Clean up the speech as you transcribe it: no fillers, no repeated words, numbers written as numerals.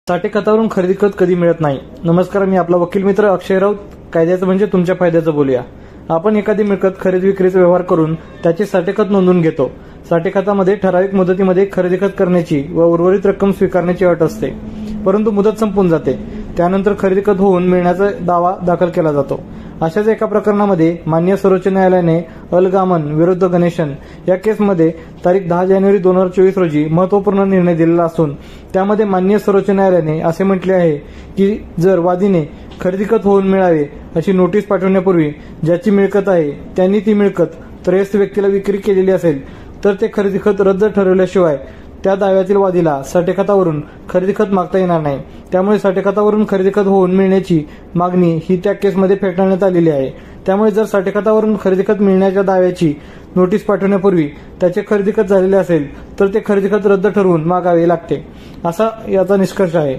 साठे खतावरून खरेदी खत कधी मिळत नाही. नमस्कार, मी आपला वकील मित्र अक्षय राऊत. कायद्याचं म्हणजे तुमच्या फायद्याचं बोलूया. आपण एखादी मिळकत खरेदी विक्रीचा व्यवहार करून त्याचे साठे खत नोंदवून घेतो. साठे खतामध्ये ठराविक मुदतीमध्ये खरेदी खत करण्याची व उर्वरित रक्कम स्वीकारण्याची अट असते. परंतु मुदत संपून जाते. त्यानंतर खरेदी खत होऊन मिळण्याचा दावा दाखल केला जातो. अशाच एका प्रकरणामध्ये माननीय सर्वोच्च न्यायालयाने अलगामन विरुद्ध गणेशन या केसमध्ये तारीख 10 जानेवारी 2024 रोजी महत्वपूर्ण निर्णय दिलेला असून त्यामध्ये माननीय सर्वोच्च न्यायालयाने असे म्हटले आहे की जर वादीने खरेदी खत होऊन मिळावे अशी नोटीस पाठवण्यापूर्वी ज्याची मिळकत आहे त्यांनी ती मिळकत त्रयस्थ व्यक्तीला विक्री केलेली असेल तर ते खरेदी खत रद्द ठरवल्याशिवाय त्या दाव्यातील वादीला साठे खतावरून खरेदी खत मागता येणार नाही. त्यामुळे साठे खतावरून खरेदी खत होऊन मिळण्याची मागणी ही त्या केसमध्ये फेटाळण्यात आलेली आहे. त्यामुळे जर साठे खतावरून खरेदी खत मिळण्याच्या दाव्याची नोटीस पाठवण्यापूर्वी त्याचे खरेदी खत झालेले असेल तर ते खरेदी खत रद्द ठरवून मागावे लागते, असा याचा निष्कर्ष आहे.